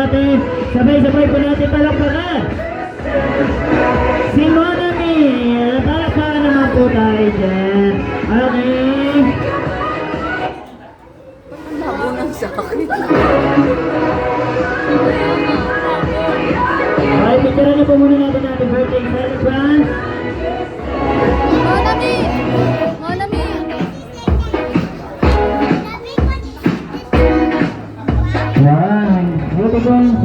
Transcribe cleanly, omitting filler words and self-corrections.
natin. Sabay-sabay po natin palakpakan. Si Monami. Palakpakan naman po tayo dyan. Okay. Labo ng sakit. Okay, picturean niyo po muna natin natin birthday celebrant. Monami! Monami! Wow, beautiful.